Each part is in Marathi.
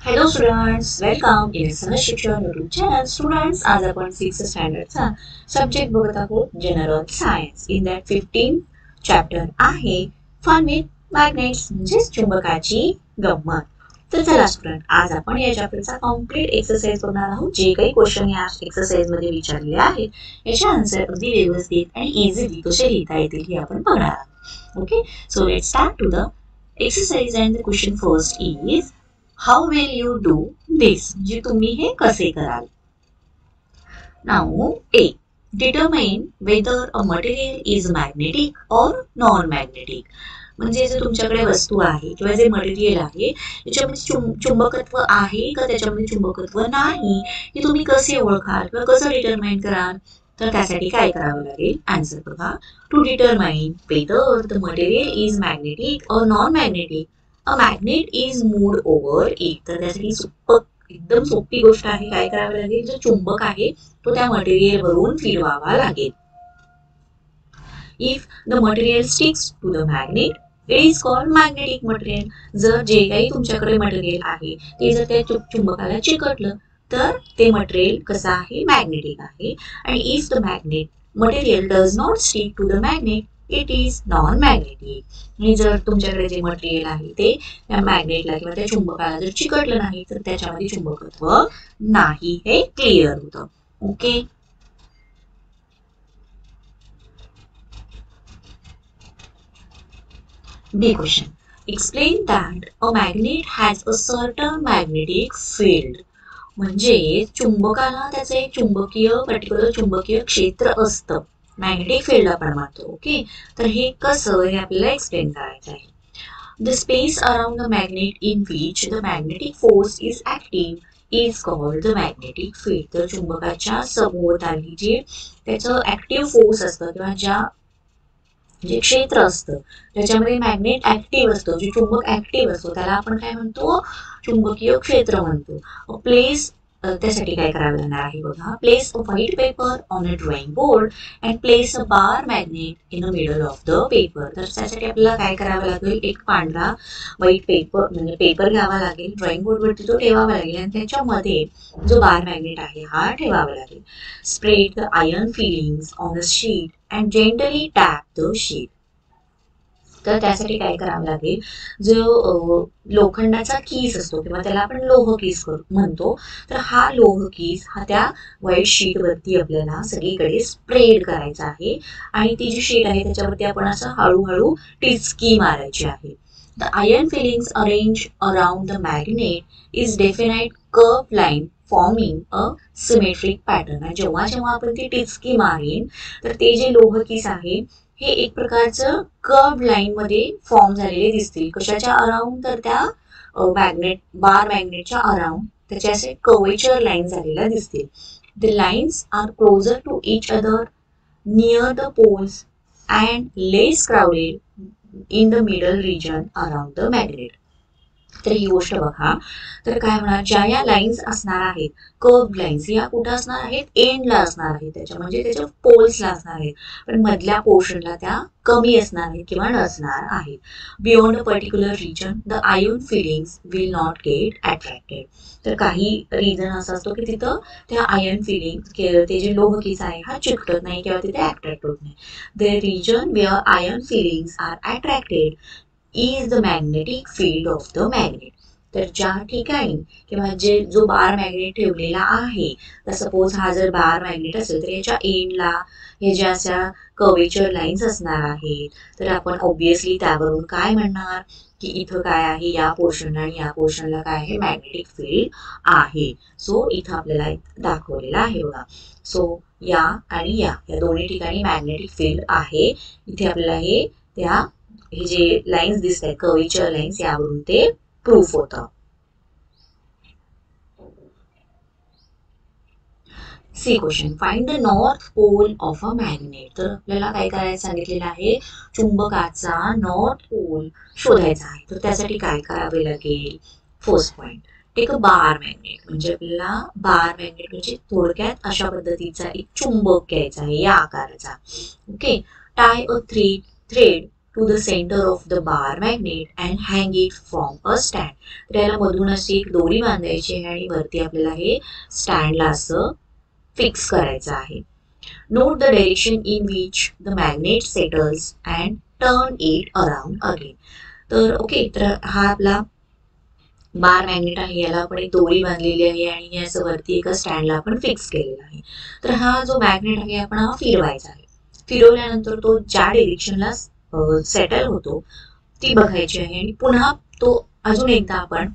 हॅलो स्टुडंट्स, वेलकम इन समज शिक्षण यूट्यूब चॅनल. स्टुडंट्स, आज आपण 6th स्टँडर्डचा सब्जेक्ट बघत आहोत, general science. In that 15 chapter आहे फन विथ मॅग्नेट्स, म्हणजे चुंबकाची गंमत. तर चला स्टुडंट, आज आपण या चॅप्टरचा कम्प्लीट एक्सरसाइज बघणार आहोत. जे काही क्वेश्चन या एक्सरसाइज मध्ये विचारलेले आहेत याचे आन्सर अगदी व्यवस्थित आणि इझिली कसे लिहिता येतील हे आपण बघणार आहोत. Okay, so let's start to the exercise. And the question first is, how will you do this? म्हणजे तुम्ही हे कसे कराल? Now A. Determine whether a material is magnetic or non-magnetic. म्हणजे जर तुमच्याकडे वस्तू आहे किंवा जे मटेरियल आहे त्याच्यामध्ये चुंबकत्व आहे का त्याच्यामध्ये चुंबकत्व नाही, हे तुम्ही कसे ओळखाल किंवा कसं डिटरमाइन कराल? तर त्यासाठी काय करावं लागेल? आन्सर बघा. To determine whether the material is magnetic or non-magnetic, a magnet is moved over it. तर त्यासाठी एकदम सोपी गोष्ट आहे. काय करावं लागेल? जो चुंबक आहे तो त्या मटेरियल वरून फिरवावा लागेल. If the material sticks to the magnet, it is called magnetic material. जर जे काही तुमच्याकडे मटेरियल आहे ते जर त्या चुंबकाला चिकटलं तर ते मटेरियल कसं आहे? मॅग्नेटिक आहे. आणि if the material does not stick to the magnet, it is non magnetic. आणि जर तुमच्याकडे जे मटेरियल आहे ते त्या मॅग्नेटला किंवा त्या चुंबकाला जर चिकटलं नाही तर त्याच्यामध्ये चुंबकत्व नाही, हे क्लिअर होतं. Okay, B question. Explain that a magnet has a certain magnetic field. म्हणजे चुंबकाला त्याचं एक पर्टिक्युलर चुंबकीय क्षेत्र असतं, मॅग्नेटिक फील्ड आपण म्हणतो. ओके, तर हे कसं हे आपल्याला एक्सप्लेन करायचं आहे. The space around the magnet in which the magnetic force is active is called the magnetic field. तर चुंबकाच्या सभोवताली जे त्याचं ऍक्टिव्ह फोर्स असतं किंवा जे क्षेत्र असतं ज्याच्यामध्ये मॅग्नेट ऍक्टिव्ह असतो, जे चुंबक ऍक्टिव्ह असतो त्याला आपण काय म्हणतो? चुंबकीय क्षेत्र म्हणतो. प्लेस त्यासाठी काय करावं लागणार आहे बघा. Place a white paper on a drawing board and place a bar magnet in the middle of the paper. तर त्यासाठी आपल्याला काय करावं लागेल? एक पांढरा व्हाईट पेपर म्हणजे पेपर घ्यावा लागेल, ड्रॉइंग बोर्डवरती तो ठेवावा लागेल आणि त्याच्यामध्ये जो बार मॅग्नेट आहे हा ठेवावा लागेल. Spread the iron filings on a sheet and gently tap the sheet. तर त्यासाठी काय करावं लागेल? जो लोखंडाचा कीस असतो किंवा त्याला आपण लोह कीस म्हणतो, तर हा लोह कीस हा त्या व्हाईट शीट वरती आपल्याला सगळीकडे स्प्रेड करायचा आहे. आणि ती जी शीट आहे त्याच्यावरती आपण असं हळूहळू टिचकी मारायची आहे. The iron filings arrange around the magnet is definite curve line forming a symmetric pattern. जेव्हा जेव्हा आपण ती टिचकी मारेन तर ते जे लोह कीस आहे हे एक प्रकारचं कर्व लाईन मध्ये फॉर्म झालेले दिसतील. कशाच्या अराउंड? तर त्या बार मॅग्नेटच्या अराउंड त्याचे असे कर्वेचर लाईन झालेल्या दिसतील. The lines are closer to each other near the poles and less crowded in the middle region around the magnet. तर ही गोष्ट बघा. तर काय म्हणा, ज्या या लाईन्स असणार आहेत, कर्व लाईन्स, या कुठं असणार आहेत? एंडला असणार आहेत, त्याच्या पोल्सला असणार आहेत. पण मधल्या पोर्शनला त्या कमी असणार आहेत किंवा नसणार आहेत. Beyond a particular region the iron filings will not get attracted. तर काही रिजन असं असतो की तिथं त्या आयर्न फिलिंग ते जे लोह कीस आहे हा चिकटत नाही किंवा तिथे अट्रॅक्ट होत नाही. The region where iron filings are attracted is the magnetic field of the magnet. तर ज्या ठिकाणी किंवा जो बार मॅग्नेट ठेवलेला आहे, तर सपोज हा जर बार मॅग्नेट असेल तर याच्या एंडला हे ज्या अशा कर्वेचर लाईन्स असणार आहेत, तर आपण ऑब्विसली त्यावरून काय म्हणणार की इथं काय आहे? या पोर्शनला आणि या पोर्शनला काय आहे? मॅग्नेटिक फील्ड आहे. सो इथं आपल्याला दाखवलेलं आहे बघा. सो या आणि या दोन्ही ठिकाणी मॅग्नेटिक फील्ड आहे. इथे आपल्याला हे जे लाईन्स दिसत आहेत, कर्वेचर लाईन्स, यावरून ते प्रूफ होतं. C question. Find the north pole of a magnet. तर आपल्याला काय करायचं सांगितलेलं आहे? चुंबकाचा नॉर्थ पोल शोधायचा आहे. तर त्यासाठी काय करावे लागेल? First point, take a bar magnet. म्हणजे आपल्याला बार मॅग्नेट म्हणजे थोडक्यात अशा पद्धतीचा एक चुंबक घ्यायचा आहे, या आकाराचा. Okay, tie a thread to the centre of the bar magnet and hang it from a stand. तर याला मधून अशी एक दोरी बांधायची आहे आणि वरती आपल्याला हे स्टँडला असं फिक्स करायचं आहे. Note the direction in which the magnet settles and turn it around again. तर ओके, तर हा आपला बार मॅग्नेट आहे, याला आपण एक दोरी बांधलेली आहे आणि हे असं वरती एका स्टँडला आपण फिक्स केलेला आहे. तर हा जो मॅग्नेट आहे आपण हा फिरवायचा आहे. फिरवल्यानंतर तो ज्या डिरेक्शनला सेटल होतो ती बघायची आहे आणि पुन्हा तो अजून एकदा आपण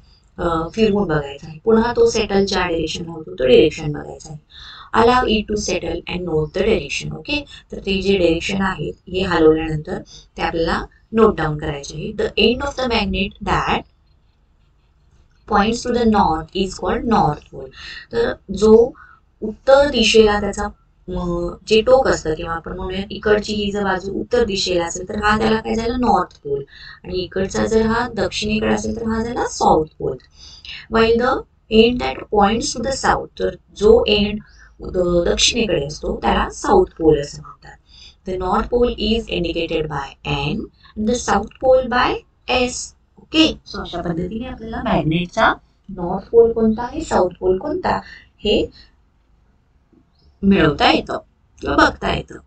फिरवून बघायचा आहे. पुन्हा तो सेटल ज्या डिरेक्शनला होतो तो डिरेक्शन बघायचा आहे. Allow it to settle and note the direction. Okay, तर ते जे डिरेक्शन आहेत हे हलवल्यानंतर ते आपल्याला नोट डाऊन करायचे आहे. The end of the magnet that points to the north is called north pole. तर जो उत्तर दिशेला त्याचा जे टोक असतं किंवा आपण म्हणूया इकडची ही जर बाजू उत्तर दिशेला असेल तर हा त्याला काय झाला नॉर्थ पोल, आणि इकडचा जर हा दक्षिणेकडे असेल तर हा झाला south pole. While the end that points to the south, तर जो एंड दक्षिणेकडे असतो त्याला साऊथ पोल असं म्हणतात. The north pole is indicated by N, the south pole by S. Okay, so अशा पद्धतीने आपल्याला मॅग्नेटचा नॉर्थ पोल कोणता आहे, साऊथ पोल कोणता हे मिळवता येतं किंवा बघता येतं.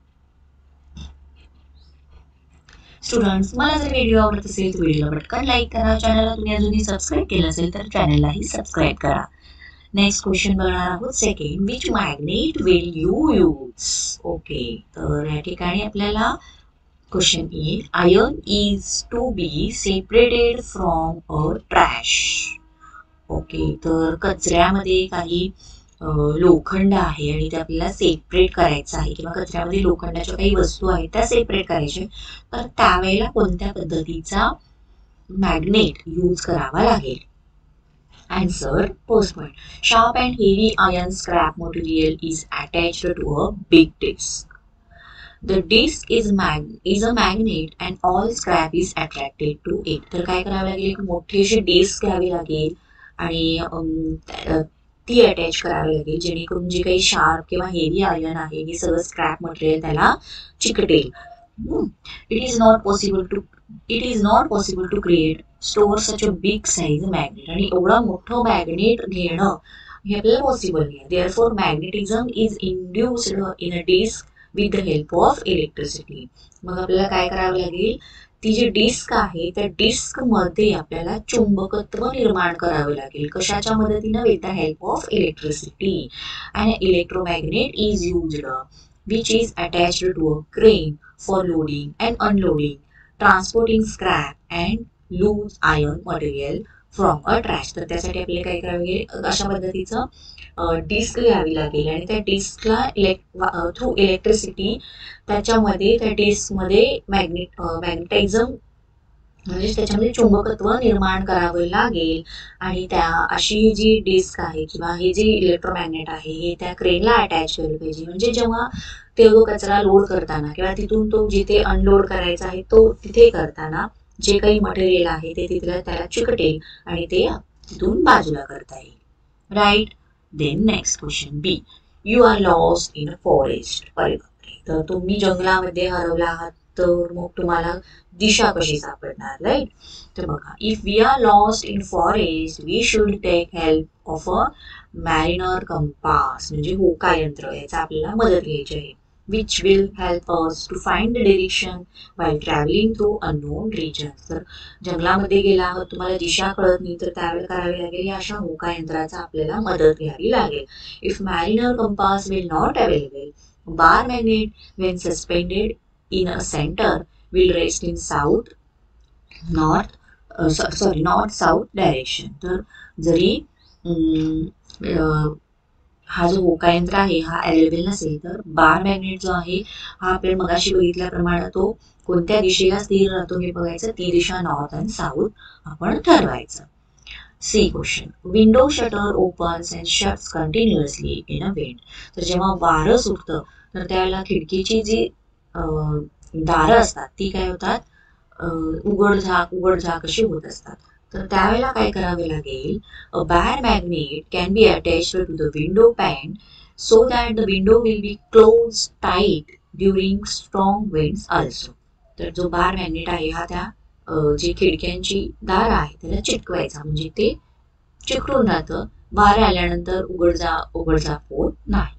स्टुडंट्स, मला जर व्हिडिओ आवडत असेल तर व्हिडिओला पटकन लाईक करा. चॅनलला तुम्ही अजूनही सबस्क्राईब केलं असेल तर चॅनललाही सबस्क्राईब करा. नेक्स्ट क्वेश्चन बघणार आहोत. Second, which magnet will you use. Okay, तर या ठिकाणी आपल्याला क्वेश्चन येईल, iron is to be separated from a trash. Okay, तर कचऱ्यामध्ये काही लोखंड आहे आणि ते आपल्याला सेपरेट करायचं आहे किंवा कचऱ्यामध्ये लोखंडाच्या काही वस्तू आहेत त्या सेपरेट करायच्या, तर त्यावेळेला कोणत्या पद्धतीचा मॅग्नेट यूज करावा लागेल. Answer, first point, sharp and heavy iron scrap material is attached to a big disc. The disc is a magnet and all scrap is attracted to it. तर काय करावं लागेल, एक मोठी अशी डिस्क घ्यावी लागेल आणि ती अटॅच करावी लागेल जेणेकरून जे काही शार्प किंवा हेवी आयर्न आहे हे सगळं स्क्रॅप मटेरियल त्याला चिकटेल. It is not possible to create store such a big size magnet. आणि एवढा मोठं मॅग्नेट घेणं हे आपल्याला पॉसिबल नाही. Therefore magnetism is induced in a disk with the help of electricity. मग आपल्याला काय करावं लागेल, ती जी डिस्क आहे त्या डिस्क मध्ये आपल्याला चुंबकत्व निर्माण करावे लागेल. कशाच्या मदतीने? With the help of electricity. And electromagnet is used which is attached to a crane for loading and unloading, transporting scrap and loose iron material from a trash. तर त्यासाठी आपल्याला काय करावे लागेल, अशा पद्धतीचं डिस्क घ्यावी लागेल आणि त्या डिस्कला थ्रू इलेक्ट्रिसिटी त्याच्यामध्ये त्या डिस्कमध्ये मॅग्नेटिझम म्हणजे त्याच्यामध्ये चुंबकत्व निर्माण करावं लागेल आणि त्या अशी जी डिस्क आहे किंवा हे जे इलेक्ट्रोमॅग्नेट आहे हे त्या क्रेनला अटॅच केलं पाहिजे. म्हणजे जेव्हा ते कचरा लोड करताना किंवा तिथून तो जिथे अनलोड करायचा आहे तो तिथे करताना जे काही मटेरियल आहे ते तिथलं त्याला चिकटेल आणि ते तिथून बाजूला करता येईल. Right. Then next question B, you are lost in a forest. अरे बापरे, तर तुम्ही जंगलामध्ये हरवला आहात तर मग तुम्हाला दिशा कशी सापडणार. राईट. तर बघा, if we are lost in forest we should take help of a mariner compass, म्हणजे होका यंत्र, याचा आपल्याला मदत घ्यायची आहे. which will help us to find the direction while traveling through unknown regions. तर जंगलामध्ये गेला आहोत, तुम्हाला दिशा कळत नाही तर त्यावेळेला करावे लागेल या अशा होका यंत्राचा आपल्याला मदत घ्यावी लागेल. If mariner compass will not available, bar magnet when suspended in a center will rest in north south direction. तर जरी हा जो होका यंत्र आहे हा अवेलेबल नसेल तर बार मॅग्नेट जो आहे हा आपल्याला मगाशी बघितल्याप्रमाणे तो कोणत्या दिशेला स्थिर राहतो हे बघायचं. ती दिशा नॉर्थ आणि साऊथ आपण ठरवायचं. C question, window shutter opens and shuts continuously in a wind. तर जेव्हा वारं सुटतं तर त्यावेळेला खिडकीची जी दारं असतात ती काय होतात, उघडझाक अशी होत असतात. तर त्यावेळेला काय करावे लागेल, a bar magnet can be attached to the window pane so that the window will be close tight during strong winds also. तर जो बार मॅग्नेट आहे हा त्या जे खिडक्यांची दार आहे त्याला चिटकवायचा, म्हणजे ते चिकटून राहतं, वारे आल्यानंतर उघडझाप होत नाही.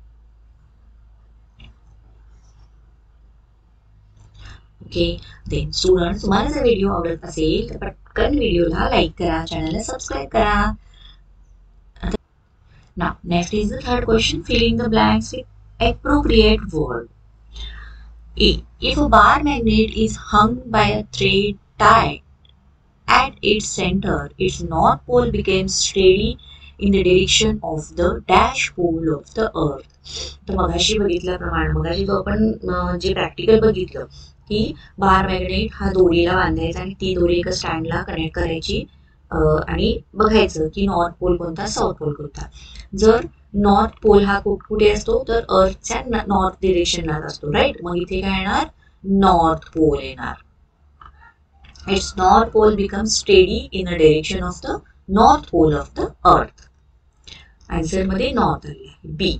ओके, देन स्टुडंट, तुम्हाला जर व्हिडिओ आवडत असेल तर पटकन व्हिडिओला लाईक करा, चॅनलला सबस्क्राईब करा. Now, next is the third question, filling the blanks with appropriate word. A. If a bar magnet is hung by a thread tied at its center, its north pole becomes steady in the direction of the dash pole of the earth. तर मगाशी बघितल्याप्रमाणे, मगाशी जो आपण जे प्रॅक्टिकल बघितलं की बार मॅग्नेट हा दोरीला बांधायचा आणि ती दोरी एका स्टँडला कनेक्ट करायची आणि बघायचं की नॉर्थ पोल कोणता, साऊथ पोल कोणता. जर नॉर्थ पोल हा कुठे असतो तर अर्थच्या नॉर्थ डिरेक्शनला असतो, राईट. मग इथे काय येणार, नॉर्थ पोल येणार. its north pole becomes steady in the direction of the north pole of the earth. Answer मध्ये north आले. B.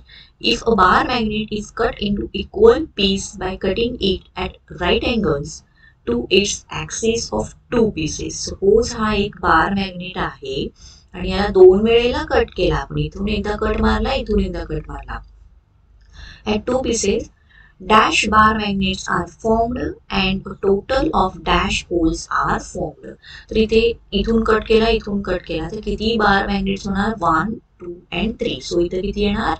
If a bar magnet is cut into equal pieces by cutting it at right angles to its axis of two pieces. Suppose हा एक बार मॅग्नेट आहे आणि याला दोन वेळेला कट केला आपण, इथून एकदा कट मारला, इथून एकदा कट मारला. At two pieces, dash bar magnets are formed and a total of dash poles are formed. तर इथे इथून कट केला, इथून कट केला, तर किती बार मॅग्नेट्स होणार, 1, 2 and 3. सो इथे किती येणार,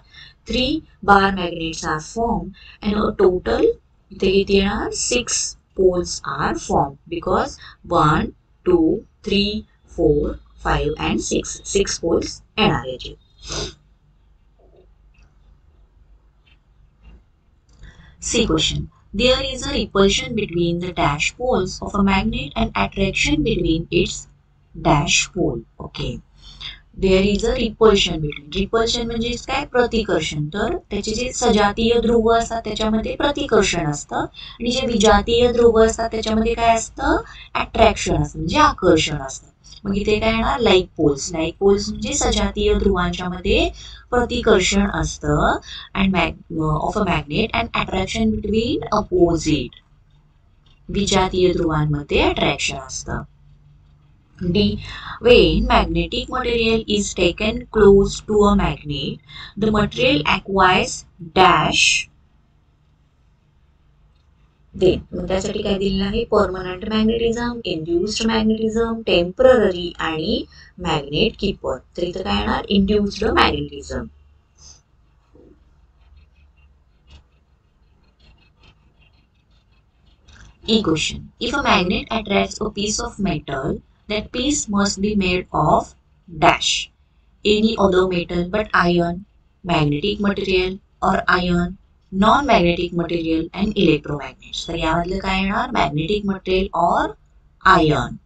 3 bar magnets are form and a total इथे किती येणार, 6 poles are formed because 1, 2, 3, 4, 5 and 6 poles येणार याचे. C question. There is a repulsion between the dash poles of a magnet and attraction between its dash pole. Okay. There is a repulsion between. Repulsion म्हणजे काय, प्रतिकर्षण. तर त्याचे जे सजातीय ध्रुव असतात त्याच्यामध्ये प्रतिकर्षण असतं आणि जे विजातीय ध्रुव असतात त्याच्यामध्ये काय असतं, अट्रॅक्शन असतं, म्हणजे आकर्षण असतं. मग इथे काय येणार, लाईक पोल्स. लाईक पोल्स म्हणजे सजातीय ध्रुवांच्या मध्ये प्रतिकर्षण असतं and of a magnet and attraction between opposite, विजातीय ध्रुवांमध्ये अट्रॅक्शन असतं. D. When magnetic material is taken close to a magnet, the material acquires dash. मग त्यासाठी काय दिलेलं आहे, permanent magnetism, induced magnetism, temporary आणि मॅग्नेट कीपर. तर इथं काय येणार, induced magnetism. E question. If a magnet attracts a piece of metal, that piece must be made of dash. Any other metal but iron, magnetic material or iron, non-magnetic material and electromagnets. तर यामधलं काय येणार, magnetic material or iron.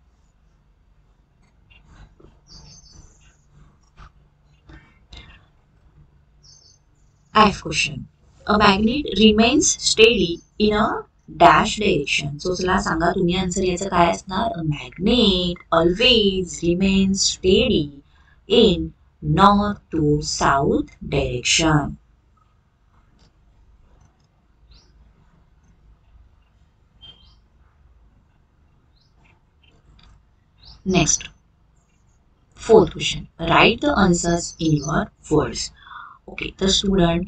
F question. A magnet remains steady in a dash direction. So चला सांगा तुम्ही आन्सर याचं काय असणार, a magnet always remains steady in north to south direction. Next, fourth question. Write the answers in your words. Okay, तर स्टुडंट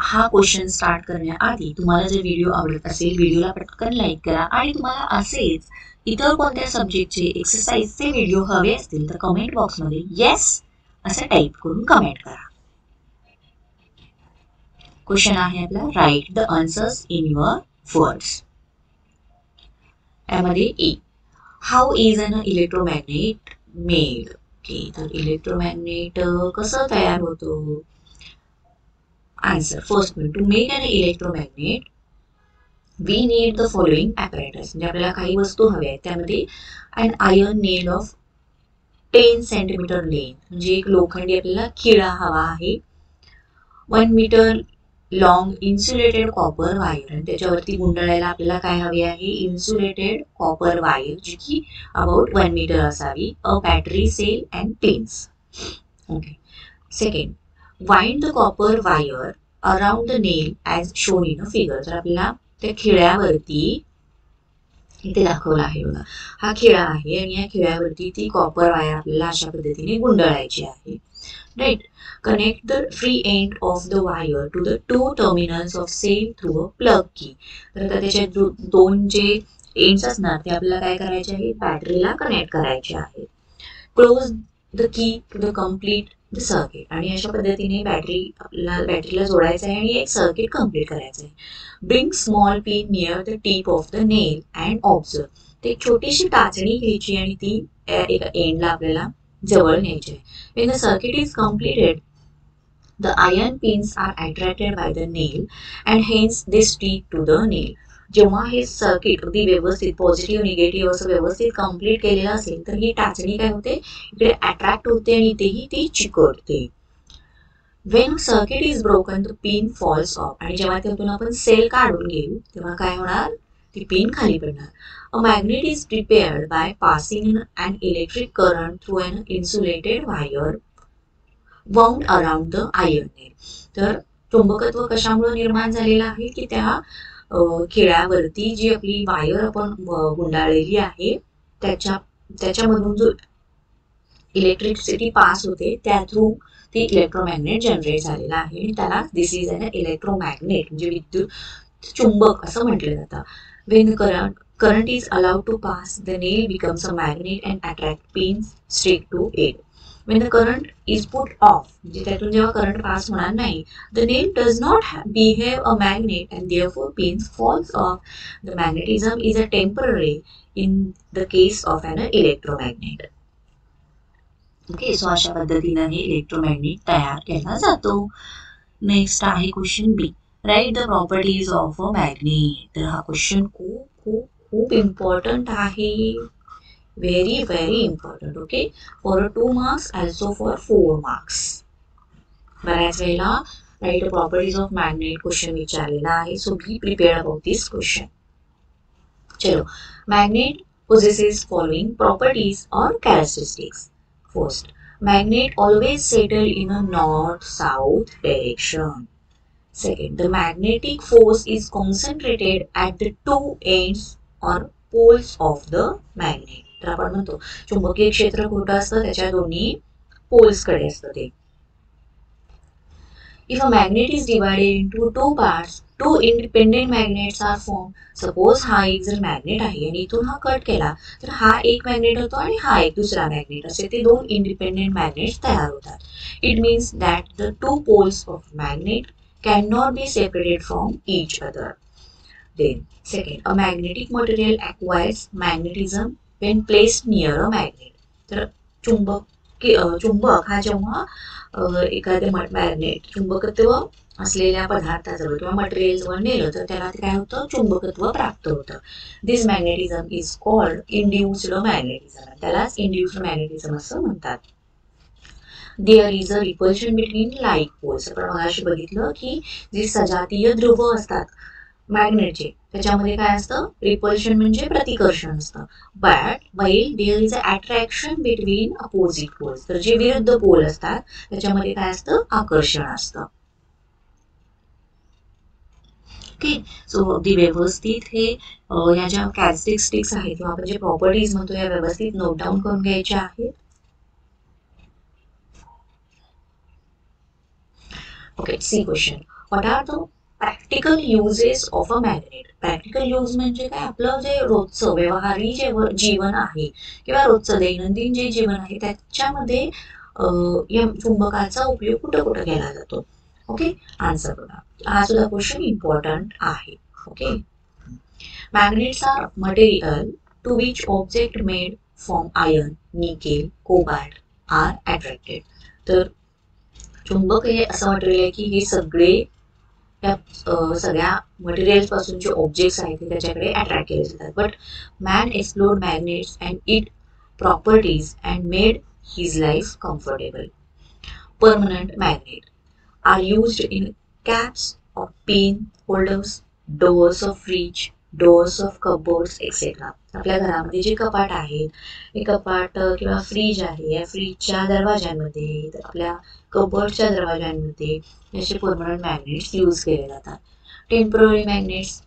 हा क्वेश्चन स्टार्ट करण्याआधी तुम्हाला जर व्हिडिओ आवडत असेल, व्हिडिओला पटकन लाईक करा आणि तुम्हाला असेच इतर कोणत्या सब्जेक्टचे एक्सरसाइजचे व्हिडिओ हवे असतील तर कमेंट बॉक्समध्ये येस असं टाईप करून कमेंट करा. क्वेश्चन आहे आपला, write the answers in your words. यामध्ये A, how is an electromagnet made. Okay, तर इलेक्ट्रोमॅग्नेट कसं तयार होतो. Answer. First one, to make an electromagnet we need the following apparatus. म्हणजे आपल्याला काही वस्तू हव्या आहेत, त्यामध्ये an iron nail of 10 centimeter length, म्हणजे एक लोखंडी आपल्याला खिळा हवा आहे. 1 meter long insulated copper wire, आणि त्याच्यावरती गुंडाळायला आपल्याला काय हवे आहे, insulated copper wire, जी की about 1 meter असावी. A battery cell and pins. Okay. Second, wind the copper wire around the nail as shown in a figure. तर आपल्याला त्या खिळ्यावरती इथे दाखवला आहे बघा. हा खिळा आहे आणि या खिळ्यावरती ती कॉपर वायर आपल्याला अशा पद्धतीने गुंडाळायची आहे. Right. Connect the free end of the wire to the two terminals of cell through a plug key. तर आता त्याचे दोन जे एंड्स असणार ते आपल्याला काय करायचे आहे, बॅटरीला कनेक्ट करायचे आहे. Close the key to the complete the circuit. आणि अशा पद्धतीने बॅटरीला जोडायचं आहे आणि एक सर्किट कम्प्लीट करायचं आहे. Bring small pin near the tip of the nail and observe. ते एक छोटीशी टाचणी घ्यायची आणि ती एका एंडला आपल्याला जवळ न्यायची आहे. When the circuit is completed, the iron pins are attracted by the nail and hence they stick to the nail. जेव्हा हे सर्किट अगदी व्यवस्थित पॉझिटिव्ह निगेटिव्ह असं व्यवस्थित कम्प्लीट केलेलं असेल तर ही टाचणी काय होते, इकडे अट्रॅक्ट होते आणि इथेही ती चिकटते. When circuit is broken the pin falls off. आणि जेव्हा त्यातून आपण सेल काढून घेऊ तेव्हा काय होणार, ती पिन खाली पडणार. A magnet is prepared by passing an electric current through an insulated wire wound around the iron nail. तर चुंबकत्व कशामुळे निर्माण झालेलं आहे की त्या खिळ्यावरती जी आपली वायर आपण गुंडाळलेली आहे त्याच्यामधून जो इलेक्ट्रिसिटी पास होते त्या थ्रू ती इलेक्ट्रोमॅग्नेट जनरेट झालेला आहे आणि त्याला दिस इज अन इलेक्ट्रोमॅग्नेट म्हणजे विद्युत चुंबक असं म्हटलं जातं. When current is allowed to pass the nail becomes a magnet and attract pins stick to it. When the current is put off, म्हणजे त्यातून जेव्हा करंट पास होणार नाही, the nail does not behave a magnet and therefore pins falls off. The magnetism is a temporary in the case of an electromagnet. Okay, so अशा पद्धतीने इलेक्ट्रोमॅग्नेट तयार केला जातो. नेक्स्ट आहे question B. Write the properties of a magnet. तर हा क्वेश्चन खूप खूप खूप इम्पॉर्टंट आहे. Very important. Okay, for 2 marks, also for 4 marks. बऱ्याच वेळेला right the properties of magnet question विचारलेला आहे. So B prepared about this question. चलो, magnet possesses following properties or characteristics. First, magnet always settle in a north-south direction. Second, the magnetic force is concentrated at the two ends or poles of the magnet. तर आपण म्हणतो चुंबकीय क्षेत्र कुठं असतं, त्याच्या दोन्ही पोल्स कडे असतं ते. If a magnet is divided into two parts, two independent magnets are formed. Suppose हा एक जर मॅग्नेट आहे आणि इथून हा कट केला तर हा एक मॅग्नेट होतो आणि हा एक दुसरा मॅग्नेट, असे ते दोन इंडिपेंडेंट मॅग्नेट्स तयार होतात. It means that the two poles of magnet cannot be separated from each other. Then, second, a magnetic material acquires magnetism when placed near a magnet. तर चुंबक हा जेव्हा एखाद्या मॅग्नेट चुंबकत्व असलेल्या पदार्थाजवळ किंवा मटेरियलजवळ नेलं तर त्याला काय होतं, चुंबकत्व प्राप्त होतं. This magnetism is called induced magnetism. त्यालाच इंड्युस्ड मॅग्नेटिझम असं म्हणतात. There is a repulsion between like poles. आपण मगाशी बघितलं की जे सजातीय ध्रुव असतात मॅग्नेटचे त्याच्यामध्ये काय असतं, रिपल्शन म्हणजे प्रतिकर्षण असतं. But while there is a attraction between opposite poles. तर जे विरुद्ध पोल असतात त्याच्यामध्ये काय असतं, आकर्षण असतं. ओके, सो अगदी व्यवस्थित हे या ज्या कॅरेक्टरिस्टिक्स आहेत किंवा आपण जे प्रॉपर्टीज म्हणतो या व्यवस्थित नोट डाऊन करून घ्यायच्या आहेत. Okay, see question. What are the practical uses of a magnet? Practical use म्हणजे काय, आपलं जे रोजचं व्यवहारी जे जीवन आहे किंवा रोजचं दैनंदिन जे जीवन आहे त्याच्यामध्ये या चुंबकाचा उपयोग कुठं कुठं केला जातो. ओके, आन्सर बघा. हा सुद्धा क्वेश्चन इम्पॉर्टंट आहे. Okay, magnets are material to which object made from iron, nickel, cobalt are attracted. तर चुंबक हे असं मटेरियल आहे की हे सगळे या सगळ्या मटेरियल्स पासून जे ऑब्जेक्ट्स आहेत ते त्याच्याकडे अट्रॅक्ट केले जातात. But man explored magnets and it properties and made his life comfortable. Permanent magnet are used in caps of pen holders, doors of fridge, doors of cupboards etcetera. आपल्या घरामध्ये जे कपाट आहेत, हे कपाट किंवा फ्रीज आहे, या फ्रीजच्या दरवाज्यांमध्ये, आपल्या कबर्डच्या दरवाज्यांमध्ये असे परमनंट मॅग्नेट्स यूज केले जातात. Temporary magnets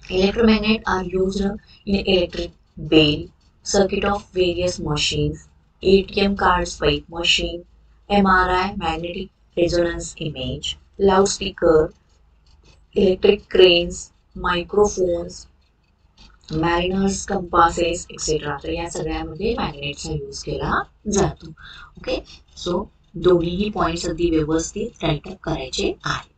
Electromagnet are used in electric bell, circuit of various machines, ATM card swipe machine, MRI magnetic resonance image, loudspeaker, electric cranes, microphones, mariners compasses etc. तर या सगळ्यामध्ये मॅग्नेटचा यूज केला जातो. ओके, सो दोन्हीही पॉइंट्स अगदी व्यवस्थित राईट अप करायचे आहेत.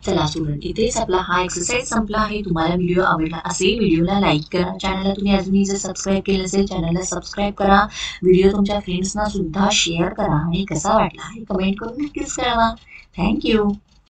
चला स्टुडंट, इथेच आपला हा एक्सरसाइज संपला आहे. तुम्हाला व्हिडिओ आवडला असेल व्हिडिओला लाईक करा. चॅनलला तुम्ही अजूनही जर सबस्क्राईब केलं असेल चॅनलला सबस्क्राईब करा. व्हिडिओ तुमच्या फ्रेंड्सना सुद्धा शेअर करा आणि कसा वाटला हे कमेंट करून नक्कीच कळवा. थँक्यू.